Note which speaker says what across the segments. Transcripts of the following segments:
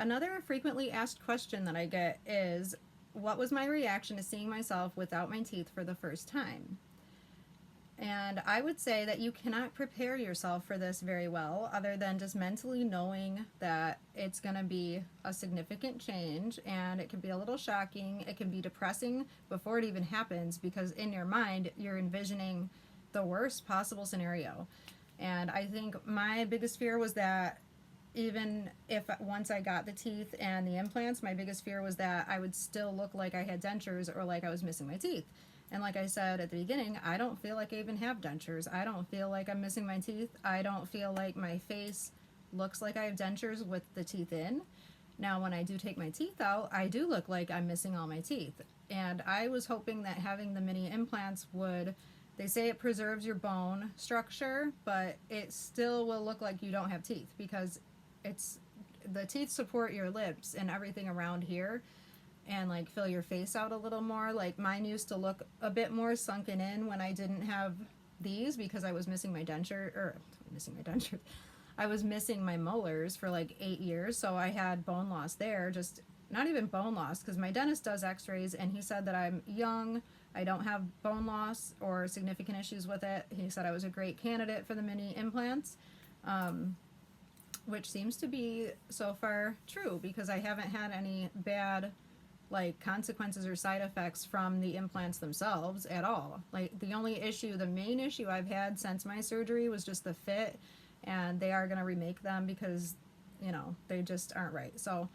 Speaker 1: Another frequently asked question that I get is, what was my reaction to seeing myself without my teeth for the first time? And I would say that you cannot prepare yourself for this very well, other than just mentally knowing that it's going to be a significant change, and it can be a little shocking. It can be depressing before it even happens, because in your mind, you're envisioning the worst possible scenario. And I think my biggest fear was that even if once I got the teeth and the implants, my biggest fear was that I would still look like I had dentures or like I was missing my teeth. And like I said at the beginning, I don't feel like I even have dentures. I don't feel like I'm missing my teeth. I don't feel like my face looks like I have dentures with the teeth in. Now, when I do take my teeth out, I do look like I'm missing all my teeth. And I was hoping that having the mini implants would, they say it preserves your bone structure, but it still will look like you don't have teeth, because it's, the teeth support your lips and everything around here, and like fill your face out a little more. Like mine used to look a bit more sunken in when I didn't have these, because I was missing my denture, I was missing my molars for like 8 years, so I had bone loss there. Just not even bone loss, because my dentist does x-rays and he said that I'm young, I don't have bone loss or significant issues with it. He said I was a great candidate for the mini implants, which seems to be so far true, because I haven't had any bad like consequences or side effects from the implants themselves at all. Like the only issue, the main issue I've had since my surgery was just the fit, and they are going to remake them because, you know, they just aren't right. So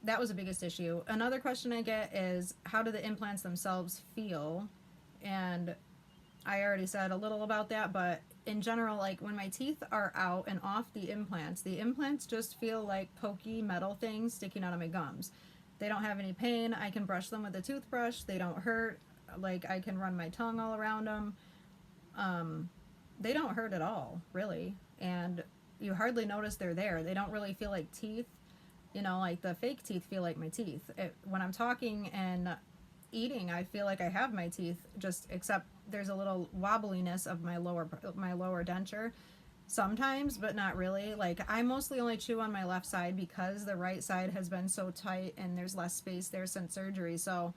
Speaker 1: that was the biggest issue. Another question I get is, how do the implants themselves feel? And I already said a little about that, but in general, like when my teeth are out and off the implants just feel like pokey metal things sticking out of my gums. They don't have any pain. I can brush them with a toothbrush. They don't hurt. Like I can run my tongue all around them. They don't hurt at all, really. And you hardly notice they're there. They don't really feel like teeth. You know, like the fake teeth feel like my teeth. When I'm talking and eating, I feel like I have my teeth, just except there's a little wobbliness of my lower denture sometimes, but not really. Like I mostly only chew on my left side because the right side has been so tight and there's less space there since surgery. So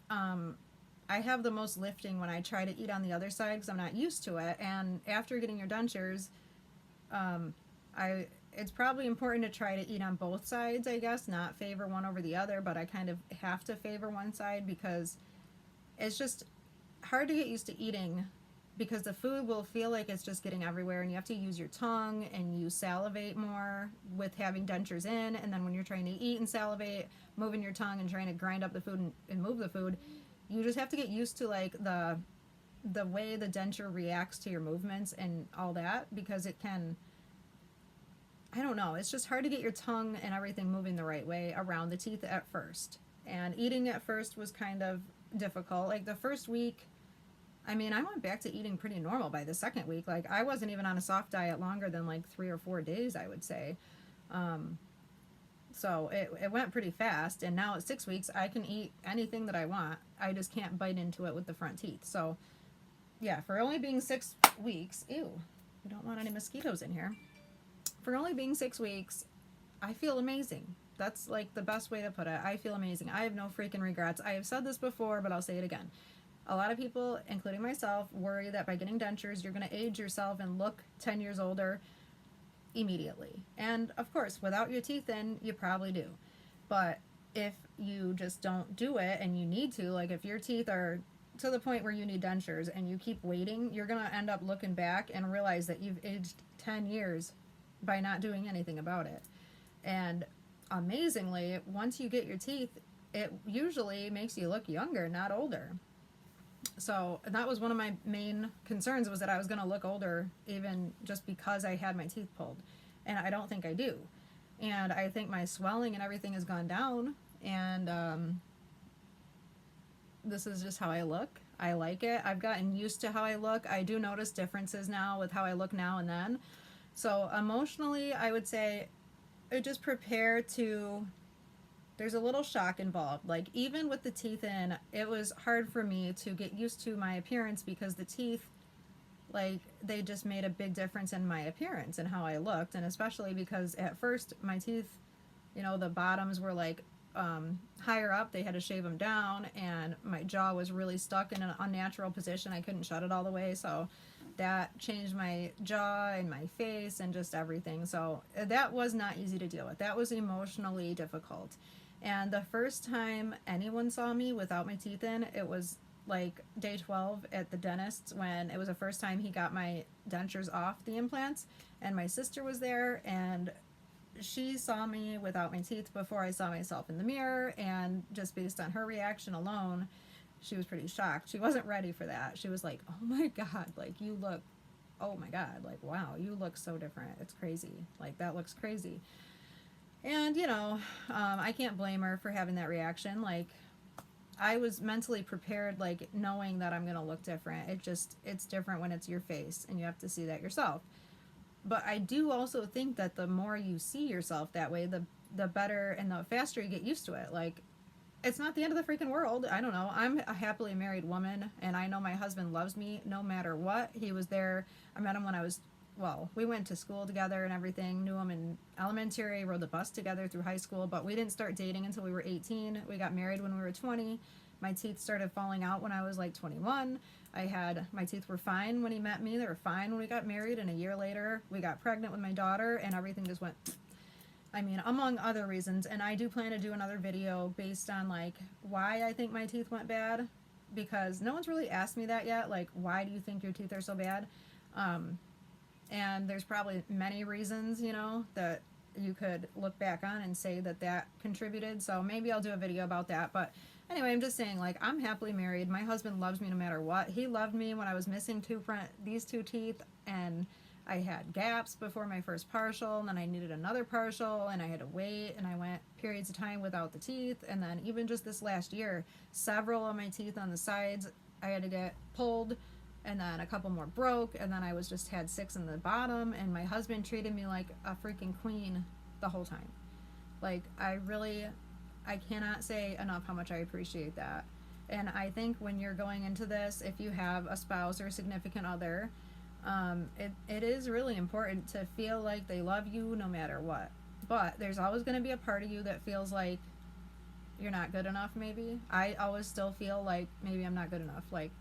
Speaker 1: I have the most lifting when I try to eat on the other side, because I'm not used to it. And after getting your dentures, it's probably important to try to eat on both sides, I guess, not favor one over the other, but I kind of have to favor one side, because it's just hard to get used to eating, because the food will feel like it's just getting everywhere, and you have to use your tongue, and you salivate more with having dentures in, and then when you're trying to eat and salivate, moving your tongue and trying to grind up the food and move the food, you just have to get used to like the way the denture reacts to your movements and all that, because it can, I don't know, it's just hard to get your tongue and everything moving the right way around the teeth at first. And eating at first was kind of difficult. Like the first week, I mean, I went back to eating pretty normal by the second week. Like I wasn't even on a soft diet longer than like 3 or 4 days, I would say. So it went pretty fast, and now at 6 weeks, I can eat anything that I want. I just can't bite into it with the front teeth. So yeah, for only being 6 weeks, ew, we don't want any mosquitoes in here. For only being 6 weeks, I feel amazing. That's like the best way to put it. I feel amazing. I have no freaking regrets. I have said this before, but I'll say it again. A lot of people, including myself, worry that by getting dentures, you're going to age yourself and look 10 years older immediately. And of course, without your teeth in, you probably do. But if you just don't do it and you need to, like if your teeth are to the point where you need dentures and you keep waiting, you're going to end up looking back and realize that you've aged 10 years by not doing anything about it. And amazingly, once you get your teeth, it usually makes you look younger, not older. So that was one of my main concerns, was that I was going to look older even just because I had my teeth pulled. And I don't think I do. And I think my swelling and everything has gone down. And this is just how I look. I like it. I've gotten used to how I look. I do notice differences now with how I look now and then. So emotionally, I would say just prepare to, there's a little shock involved. Like even with the teeth in, it was hard for me to get used to my appearance, because the teeth, like they just made a big difference in my appearance and how I looked. And especially because at first my teeth You know, the bottoms were like higher up. They had to shave them down, and my jaw was really stuck in an unnatural position. I couldn't shut it all the way, so that changed my jaw and my face and just everything. So that was not easy to deal with. That was emotionally difficult. And the first time anyone saw me without my teeth in, it was like day 12 at the dentist's, when it was the first time he got my dentures off the implants. And my sister was there, and she saw me without my teeth before I saw myself in the mirror, and just based on her reaction alone, she was pretty shocked. She wasn't ready for that. She was like, oh my God, like you look, oh my God, like wow, you look so different. It's crazy. Like that looks crazy. And you know, I can't blame her for having that reaction. Like I was mentally prepared, like knowing that I'm gonna look different. It's different when it's your face and you have to see that yourself. But I do also think that the more you see yourself that way, the better and the faster you get used to it. Like, it's not the end of the freaking world. I don't know. I'm a happily married woman, and I know my husband loves me no matter what. He was there. I met him when I was, well, we went to school together and everything. Knew him in elementary, rode the bus together through high school, but we didn't start dating until we were 18. We got married when we were 20. My teeth started falling out when I was like 21. My teeth were fine when he met me. They were fine when we got married, and a year later we got pregnant with my daughter, and everything just went, I mean, among other reasons. And I do plan to do another video based on like why I think my teeth went bad, because no one's really asked me that yet. Like, why do you think your teeth are so bad? And there's probably many reasons, you know, that you could look back on and say that contributed. So maybe I'll do a video about that. But anyway, I'm just saying, like, I'm happily married. My husband loves me no matter what. He loved me when I was missing these two teeth, and I had gaps before my first partial, and then I needed another partial, and I had to wait, and I went periods of time without the teeth. And then even just this last year, several of my teeth on the sides I had to get pulled, and then a couple more broke, and then I had 6 in the bottom, and my husband treated me like a freaking queen the whole time. Like, I cannot say enough how much I appreciate that. And I think when you're going into this, if you have a spouse or a significant other, it is really important to feel like they love you no matter what. But there's always going to be a part of you that feels like you're not good enough, maybe. I always still feel like maybe I'm not good enough. Like,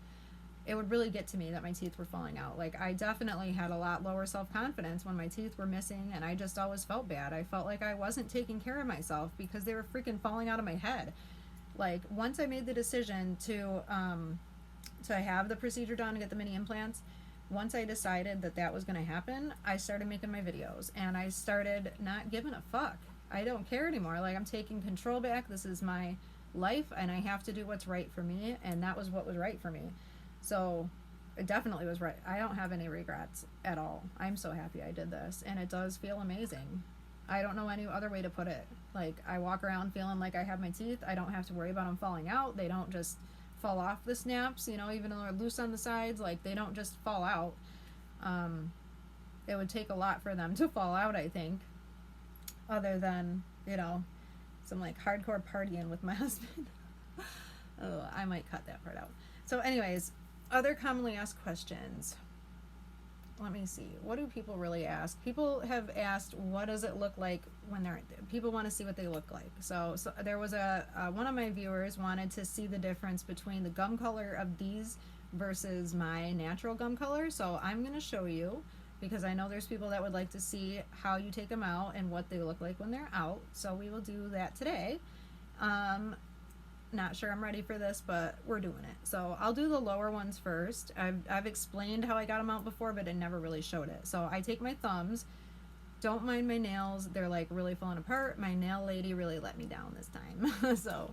Speaker 1: it would really get to me that my teeth were falling out. Like, I definitely had a lot lower self-confidence when my teeth were missing, and I just always felt bad. I felt like I wasn't taking care of myself because they were freaking falling out of my head. Like, once I made the decision to have the procedure done and get the mini implants, once I decided that was going to happen, I started making my videos, and I started not giving a fuck. I don't care anymore. Like, I'm taking control back. This is my life, and I have to do what's right for me, and that was what was right for me. So it definitely was right. I don't have any regrets at all. I'm so happy I did this, and it does feel amazing. I don't know any other way to put it. Like, I walk around feeling like I have my teeth. I don't have to worry about them falling out. They don't just fall off the snaps, you know, even though they're loose on the sides. Like, they don't just fall out. It would take a lot for them to fall out, I think, other than, you know, some like hardcore partying with my husband. Oh, I might cut that part out. So anyways, other commonly asked questions. Let me see. What do people really ask? People have asked, what does it look like when people want to see what they look like. So there was one of my viewers wanted to see the difference between the gum color of these versus my natural gum color. So I'm going to show you, because I know there's people that would like to see how you take them out and what they look like when they're out. So we will do that today. Not sure I'm ready for this, but we're doing it. So I'll do the lower ones first. I've explained how I got them out before, but I never really showed it. So I take my thumbs. Don't mind my nails. They're like really falling apart. My nail lady really let me down this time. So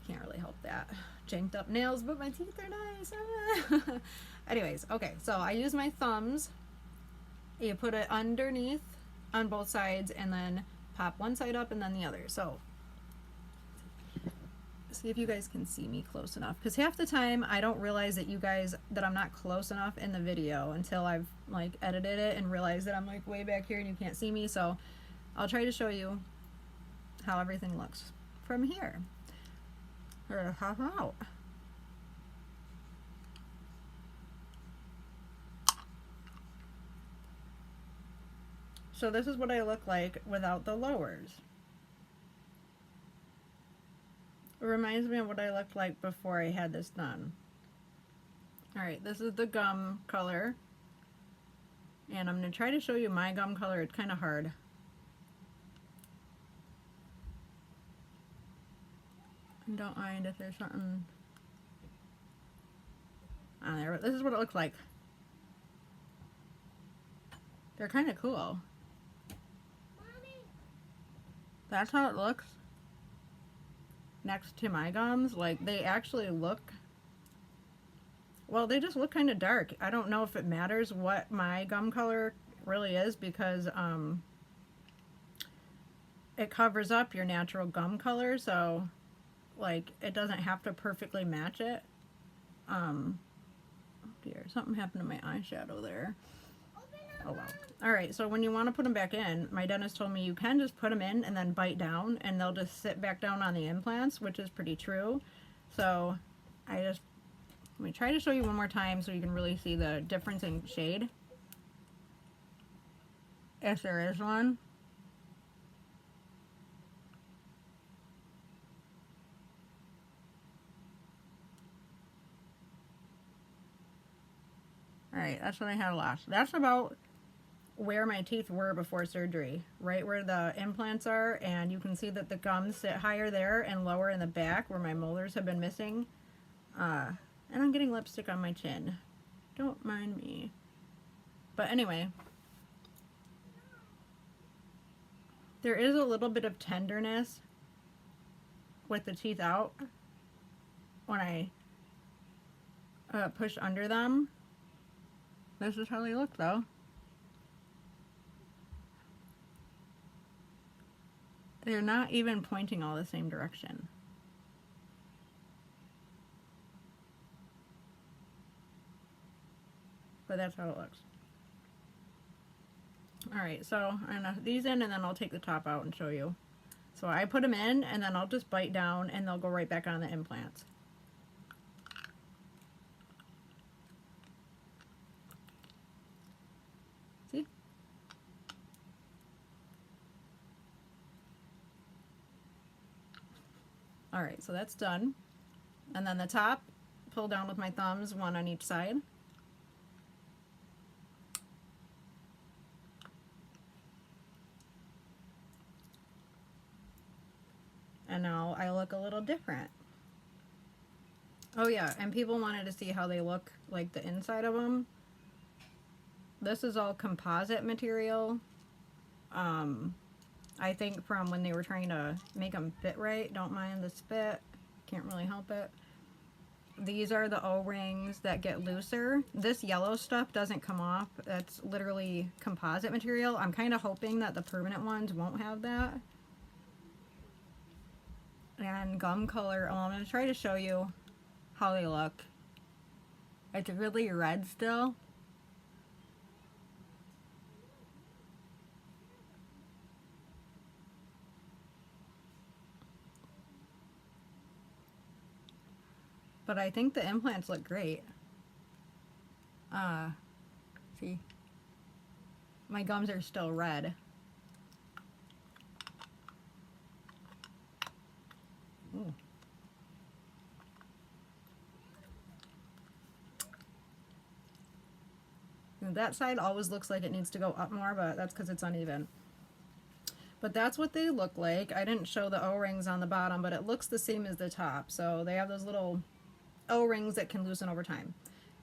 Speaker 1: can't really help that. Janked up nails, but my teeth are nice. Anyways, okay. So I use my thumbs. You put it underneath on both sides, and then pop one side up and then the other. So see if you guys can see me close enough, because half the time I don't realize that I'm not close enough in the video until I've like edited it and realized that I'm like way back here and you can't see me. So I'll try to show you how everything looks from here. Or half out. So this is what I look like without the lowers. It reminds me of what I looked like before I had this done. Alright, this is the gum color. And I'm going to try to show you my gum color. It's kind of hard. Don't mind if there's something on there, but this is what it looks like. They're kind of cool. Mommy. That's how it looks next to my gums. Like, they actually look, well, they just look kind of dark. I don't know if it matters what my gum color really is, because it covers up your natural gum color, so like it doesn't have to perfectly match it. Oh dear, something happened to my eyeshadow there. Oh well. Alright, so when you want to put them back in, my dentist told me you can just put them in and then bite down and they'll just sit back down on the implants, which is pretty true. So let me try to show you one more time so you can really see the difference in shade, if there is one. Alright, that's what I had last. That's about where my teeth were before surgery. Right where the implants are, and you can see that the gums sit higher there and lower in the back where my molars have been missing. And I'm getting lipstick on my chin. Don't mind me. But anyway, there is a little bit of tenderness with the teeth out when I push under them. This is how they look though. They're not even pointing all the same direction. But that's how it looks. Alright, so I'm gonna put these in and then I'll take the top out and show you. So I put them in and then I'll just bite down and they'll go right back on the implants. See? Alright, so that's done. And then the top, pull down with my thumbs, one on each side. And now I look a little different. Oh yeah, and people wanted to see how they look, like the inside of them. This is all composite material. I think from when they were trying to make them fit right. Don't mind the spit. Can't really help it. These are the O-rings that get looser. This yellow stuff doesn't come off. That's literally composite material. I'm kind of hoping that the permanent ones won't have that. And gum color. Oh, I'm going to try to show you how they look. It's really red still. But I think the implants look great. See? My gums are still red. Ooh. And that side always looks like it needs to go up more, but that's because it's uneven. But that's what they look like. I didn't show the O-rings on the bottom, but it looks the same as the top. So they have those little O-rings that can loosen over time.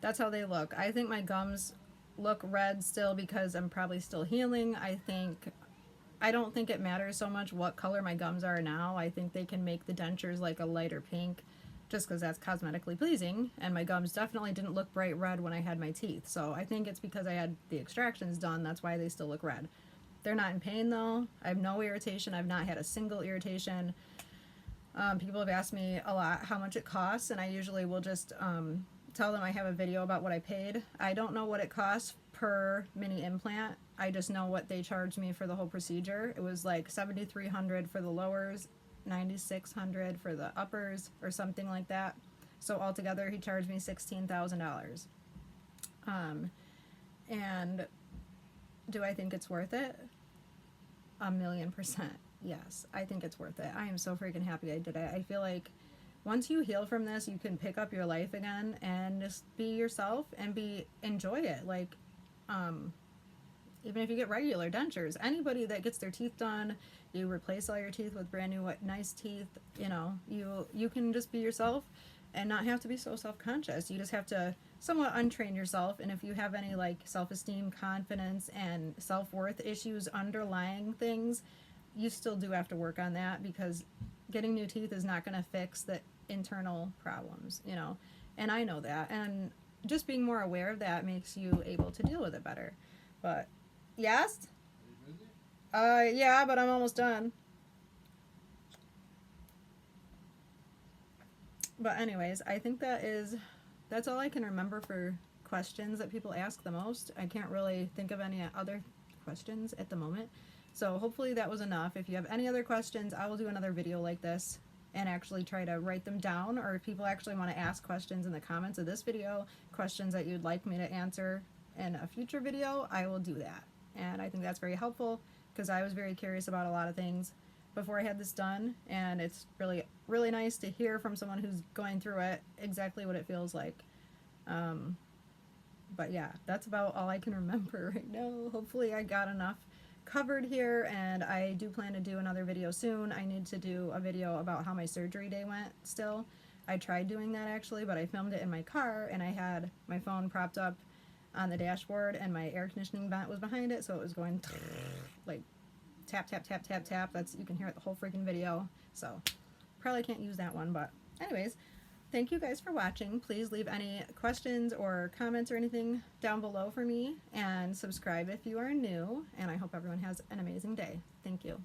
Speaker 1: That's how they look. I think my gums look red still because I'm probably still healing. I don't think it matters so much what color my gums are now. I think they can make the dentures like a lighter pink just because that's cosmetically pleasing, and my gums definitely didn't look bright red when I had my teeth. So I think it's because I had the extractions done. That's why they still look red. They're not in pain though. I have no irritation. I've not had a single irritation. People have asked me a lot how much it costs, and I usually will just tell them I have a video about what I paid. I don't know what it costs per mini implant. I just know what they charged me for the whole procedure. It was like $7,300 for the lowers, $9,600 for the uppers, or something like that. So altogether, he charged me $16,000. And do I think it's worth it? 1,000,000%. yes, I think it's worth it. I am so freaking happy I did it. I feel like once you heal from this, you can pick up your life again and just be yourself and enjoy it. Like, even if you get regular dentures, anybody that gets their teeth done, you replace all your teeth with brand new nice teeth. You know, you can just be yourself and not have to be so self-conscious. You just have to somewhat untrain yourself. And if you have any like self-esteem, confidence, and self-worth issues underlying things, you still do have to work on that, because getting new teeth is not going to fix the internal problems, you know. And I know that, and just being more aware of that makes you able to deal with it better. But yes, yeah, but I'm almost done. But anyways, I think that's all I can remember for questions that people ask the most. I can't really think of any other questions at the moment. So hopefully that was enough. If you have any other questions, I will do another video like this and actually try to write them down, or if people actually want to ask questions in the comments of this video, questions that you'd like me to answer in a future video, I will do that. And I think that's very helpful, because I was very curious about a lot of things before I had this done, and it's really, really nice to hear from someone who's going through it exactly what it feels like. But yeah, that's about all I can remember right now. Hopefully I got enough covered here, and I do plan to do another video soon. I need to do a video about how my surgery day went still. I tried doing that actually, but I filmed it in my car, and I had my phone propped up on the dashboard, and my air conditioning vent was behind it, so it was going like tap, tap, tap, tap, tap. That's, you can hear it the whole freaking video. So probably can't use that one, but anyways, thank you guys for watching. Please leave any questions or comments or anything down below for me, and subscribe if you are new, and I hope everyone has an amazing day. Thank you.